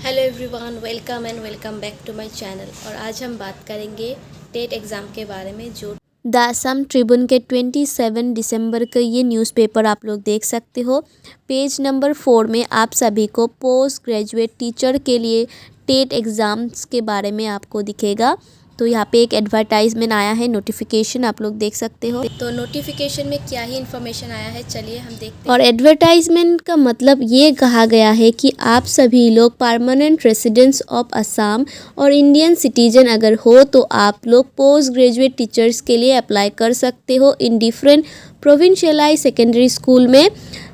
Hello everyone, welcome and welcome back to my channel. और आज हम बात करेंगे टेट एग्ज़ाम के बारे में। जो द असम ट्रिब्यून के 27 दिसंबर का ये न्यूज़पेपर आप लोग देख सकते हो। पेज नंबर 4 में आप सभी को पोस्ट ग्रेजुएट टीचर के लिए टेट एग्ज़ाम्स के बारे में आपको दिखेगा। तो यहाँ पे एक एडवर्टाइजमेंट आया है, नोटिफिकेशन आप लोग देख सकते हो। तो नोटिफिकेशन में क्या ही इन्फॉर्मेशन आया है, चलिए हम देखते हैं। और एडवर्टाइजमेंट का मतलब ये कहा गया है कि आप सभी लोग परमानेंट रेसिडेंट्स ऑफ असम और इंडियन सिटीजन अगर हो तो आप लोग पोस्ट ग्रेजुएट टीचर्स के लिए अप्लाई कर सकते हो इन डिफरेंट प्रोविंशियलाइज सेकेंडरी स्कूल में।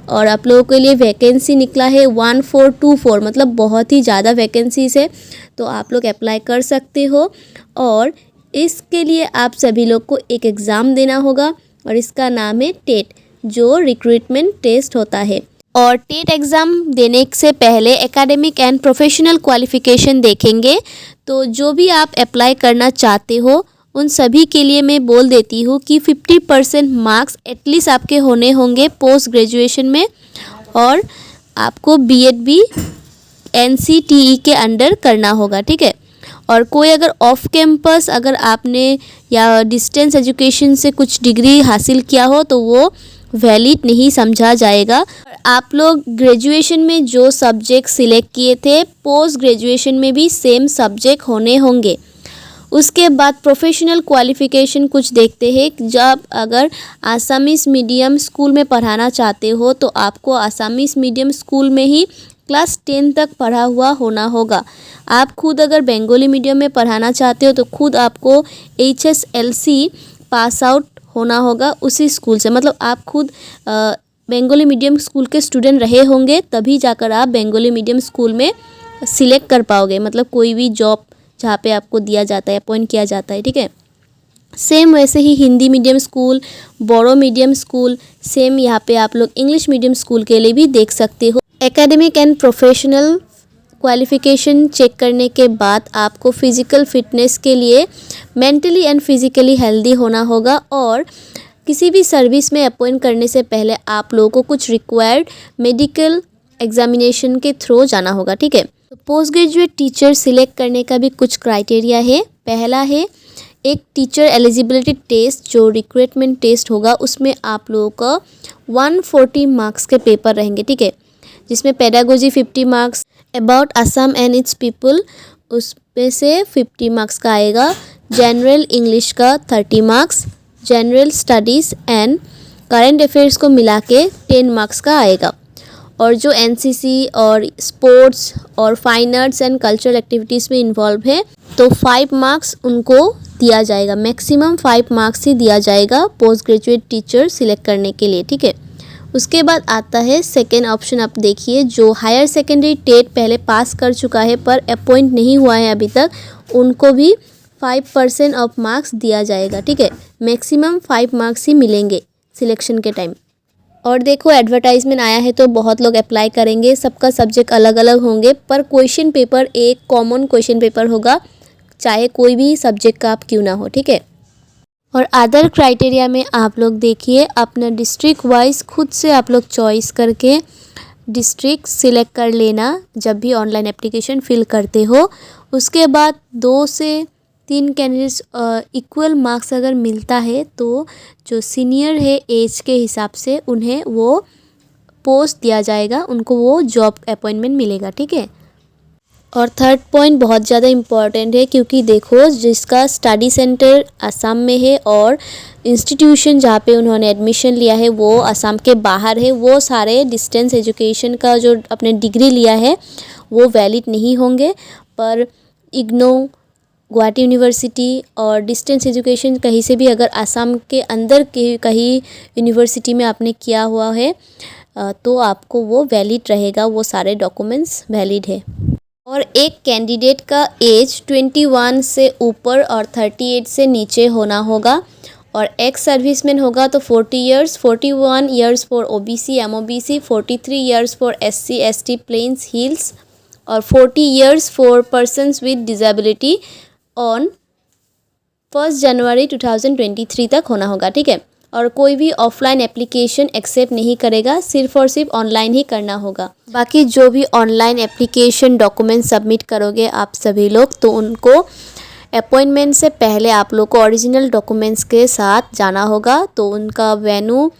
और आप लोगों के लिए वैकेंसी निकला है 1424, मतलब बहुत ही ज़्यादा वैकेंसीज है, तो आप लोग अप्लाई कर सकते हो। और इसके लिए आप सभी लोग को एक एग्ज़ाम देना होगा और इसका नाम है टेट, जो रिक्रूटमेंट टेस्ट होता है। और टेट एग्ज़ाम देने से पहले एकेडमिक एंड प्रोफेशनल क्वालिफ़िकेशन देखेंगे। तो जो भी आप अप्लाई करना चाहते हो उन सभी के लिए मैं बोल देती हूँ कि 50% मार्क्स एटलीस्ट आपके होने होंगे पोस्ट ग्रेजुएशन में। और आपको बीएड भी NCTE के अंडर करना होगा, ठीक है। और कोई अगर ऑफ कैंपस अगर आपने या डिस्टेंस एजुकेशन से कुछ डिग्री हासिल किया हो तो वो वैलिड नहीं समझा जाएगा। आप लोग ग्रेजुएशन में जो सब्जेक्ट सिलेक्ट किए थे पोस्ट ग्रेजुएशन में भी सेम सब्जेक्ट होने होंगे। उसके बाद प्रोफेशनल क्वालिफ़िकेशन कुछ देखते हैं। जब अगर आसामीज़ मीडियम स्कूल में पढ़ाना चाहते हो तो आपको आसामीज़ मीडियम स्कूल में ही क्लास 10 तक पढ़ा हुआ होना होगा। आप खुद अगर बंगाली मीडियम में पढ़ाना चाहते हो तो खुद आपको HSLC पास आउट होना होगा उसी स्कूल से, मतलब आप खुद बंगाली मीडियम स्कूल के स्टूडेंट रहे होंगे, तभी जाकर आप बंगाली मीडियम स्कूल में सिलेक्ट कर पाओगे, मतलब कोई भी जॉब जहाँ पे आपको दिया जाता है, अपॉइंट किया जाता है, ठीक है। सेम वैसे ही हिंदी मीडियम स्कूल, बोरो मीडियम स्कूल, सेम यहाँ पे आप लोग इंग्लिश मीडियम स्कूल के लिए भी देख सकते हो। Academic and professional qualification check करने के बाद आपको फिज़िकल फिटनेस के लिए मेंटली एंड फिज़िकली हेल्दी होना होगा। और किसी भी सर्विस में अपॉइंट करने से पहले आप लोगों को कुछ रिक्वायर्ड मेडिकल एग्जामिनेशन के थ्रू जाना होगा, ठीक है। तो पोस्ट ग्रेजुएट टीचर सिलेक्ट करने का भी कुछ क्राइटेरिया है। पहला है एक टीचर एलिजिबिलिटी टेस्ट, जो रिक्रूटमेंट टेस्ट होगा उसमें आप लोगों का 140 मार्क्स के पेपर रहेंगे, ठीक है, जिसमें pedagogy 50 marks, about Assam and it's people उसमें से 50 मार्क्स का आएगा, जनरल इंग्लिश का 30 marks, general studies and current affairs को मिला के 10 मार्क्स का आएगा। और जो NCC और स्पोर्ट्स और fine arts and cultural activities में इन्वॉल्व है तो 5 मार्क्स उनको दिया जाएगा, मैक्सिमम 5 मार्क्स ही दिया जाएगा पोस्ट ग्रेजुएट टीचर सिलेक्ट करने के लिए, ठीक है। उसके बाद आता है सेकेंड ऑप्शन, आप देखिए, जो हायर सेकेंडरी टेट पहले पास कर चुका है पर अपॉइंट नहीं हुआ है अभी तक, उनको भी 5% ऑफ मार्क्स दिया जाएगा, ठीक है। मैक्सिमम 5 मार्क्स ही मिलेंगे सिलेक्शन के टाइम। और देखो एडवर्टाइजमेंट आया है तो बहुत लोग अप्लाई करेंगे, सबका सब्जेक्ट अलग अलग होंगे, पर क्वेश्चन पेपर एक कॉमन क्वेश्चन पेपर होगा, चाहे कोई भी सब्जेक्ट का आप क्यों ना हो, ठीक है। और अदर क्राइटेरिया में आप लोग देखिए, अपना डिस्ट्रिक्ट वाइज खुद से आप लोग चॉइस करके डिस्ट्रिक्ट सिलेक्ट कर लेना जब भी ऑनलाइन एप्लीकेशन फिल करते हो। उसके बाद 2 से 3 कैंडिडेट्स इक्वल मार्क्स अगर मिलता है तो जो सीनियर है एज के हिसाब से उन्हें वो पोस्ट दिया जाएगा, उनको वो जॉब अपॉइंटमेंट मिलेगा, ठीक है। और थर्ड पॉइंट बहुत ज़्यादा इम्पॉर्टेंट है, क्योंकि देखो जिसका स्टडी सेंटर असम में है और इंस्टीट्यूशन जहाँ पे उन्होंने एडमिशन लिया है वो असम के बाहर है, वो सारे डिस्टेंस एजुकेशन का जो अपने डिग्री लिया है वो वैलिड नहीं होंगे। पर इग्नो, गुवाहाटी यूनिवर्सिटी और डिस्टेंस एजुकेशन कहीं से भी अगर असम के अंदर के कहीं यूनिवर्सिटी में आपने किया हुआ है तो आपको वो वैलिड रहेगा, वो सारे डॉक्यूमेंट्स वैलिड है। और एक कैंडिडेट का एज 21 से ऊपर और 38 से नीचे होना होगा। और एक्स सर्विसमैन होगा तो 40 years, 41 years for OBC MOBC, 43 years for SC ST plains hills और 40 years for persons with disability on 1 जनवरी 2023 तक होना होगा, ठीक है। और कोई भी ऑफलाइन एप्लीकेशन एक्सेप्ट नहीं करेगा, सिर्फ और सिर्फ ऑनलाइन ही करना होगा। बाकी जो भी ऑनलाइन एप्लीकेशन डॉक्यूमेंट सबमिट करोगे आप सभी लोग, तो उनको अपॉइंटमेंट से पहले आप लोग को ओरिजिनल डॉक्यूमेंट्स के साथ जाना होगा। तो उनका वेन्यू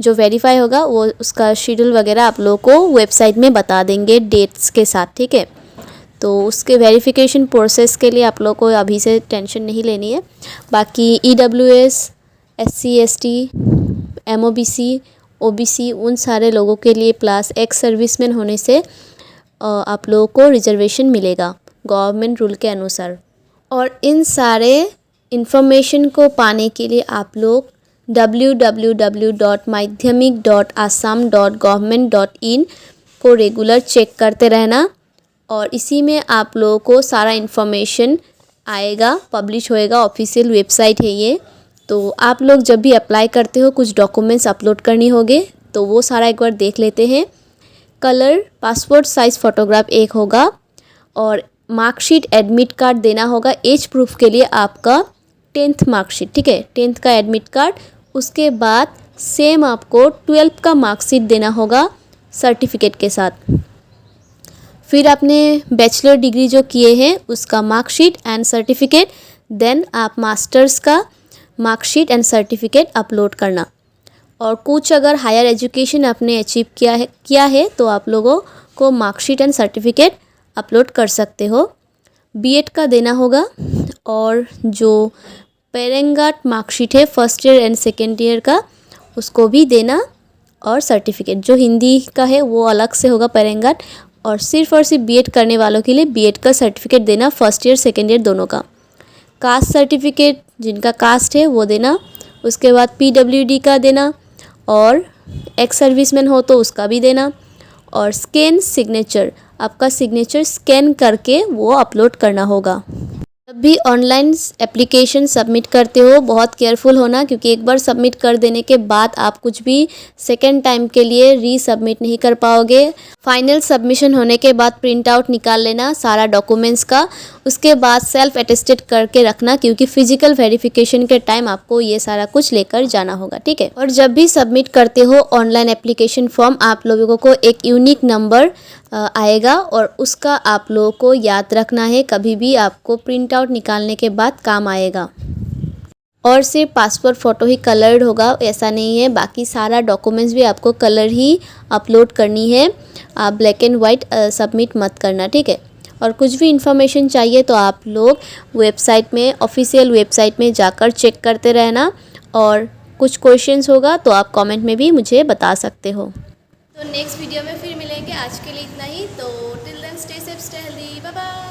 जो वेरीफाई होगा वो उसका शेड्यूल वगैरह आप लोग को वेबसाइट में बता देंगे डेट्स के साथ, ठीक है। तो उसके वेरिफिकेशन प्रोसेस के लिए आप लोग को अभी से टेंशन नहीं लेनी है। बाकी EWS, SC ST, MOBC, OBC उन सारे लोगों के लिए प्लस एक्स सर्विसमैन होने से आप लोगों को रिजर्वेशन मिलेगा गवर्नमेंट रूल के अनुसार। और इन सारे इन्फॉर्मेशन को पाने के लिए आप लोग www.madhyamik.assam.government.in को रेगुलर चेक करते रहना। और इसी में आप लोगों को सारा इन्फॉर्मेशन आएगा, पब्लिश होएगा, ऑफिशियल वेबसाइट है ये। तो आप लोग जब भी अप्लाई करते हो कुछ डॉक्यूमेंट्स अपलोड करनी होगे, तो वो सारा एक बार देख लेते हैं। कलर पासपोर्ट साइज़ फ़ोटोग्राफ एक होगा और मार्कशीट एडमिट कार्ड देना होगा। एज प्रूफ के लिए आपका 10th मार्कशीट, ठीक है, 10th का एडमिट कार्ड। उसके बाद सेम आपको 12th का मार्कशीट देना होगा सर्टिफिकेट के साथ। फिर आपने बैचलर डिग्री जो किए हैं उसका मार्कशीट एंड सर्टिफिकेट, देन आप मास्टर्स का मार्कशीट एंड सर्टिफिकेट अपलोड करना। और कुछ अगर हायर एजुकेशन आपने अचीव किया है तो आप लोगों को मार्कशीट एंड सर्टिफिकेट अपलोड कर सकते हो। बीएड का देना होगा और जो पेरेंगाट मार्कशीट है first year and second year का उसको भी देना। और सर्टिफिकेट जो हिंदी का है वो अलग से होगा पेरेंगाट, और सिर्फ बीएड करने वालों के लिए बीएड का सर्टिफिकेट देना, फर्स्ट ईयर सेकेंड ईयर दोनों का। कास्ट सर्टिफिकेट जिनका कास्ट है वो देना। उसके बाद PWD का देना और एक्स सर्विसमैन हो तो उसका भी देना। और स्कैन सिग्नेचर, आपका सिग्नेचर स्कैन करके वो अपलोड करना होगा। जब भी ऑनलाइन एप्लीकेशन सबमिट करते हो बहुत केयरफुल होना, क्योंकि एक बार सबमिट कर देने के बाद आप कुछ भी सेकेंड टाइम के लिए रीसबमिट नहीं कर पाओगे। फाइनल सबमिशन होने के बाद प्रिंट आउट निकाल लेना सारा डॉक्यूमेंट्स का। उसके बाद सेल्फ अटेस्टेड करके रखना, क्योंकि फिजिकल वेरिफिकेशन के टाइम आपको ये सारा कुछ लेकर जाना होगा, ठीक है। और जब भी सबमिट करते हो ऑनलाइन एप्लीकेशन फॉर्म, आप लोगों को एक यूनिक नंबर आएगा और उसका आप लोगों को याद रखना है, कभी भी आपको प्रिंट आउट निकालने के बाद काम आएगा। और सिर्फ पासपोर्ट फ़ोटो ही कलर्ड होगा ऐसा नहीं है, बाकी सारा डॉक्यूमेंट्स भी आपको कलर ही अपलोड करनी है। आप ब्लैक एंड वाइट सबमिट मत करना, ठीक है। और कुछ भी इन्फॉर्मेशन चाहिए तो आप लोग वेबसाइट में, ऑफिशियल वेबसाइट में जाकर चेक करते रहना। और कुछ क्वेश्चंस होगा तो आप कमेंट में भी मुझे बता सकते हो। तो नेक्स्ट वीडियो में फिर मिलेंगे, आज के लिए इतना ही। तो till then stay safe, stay healthy, bye bye.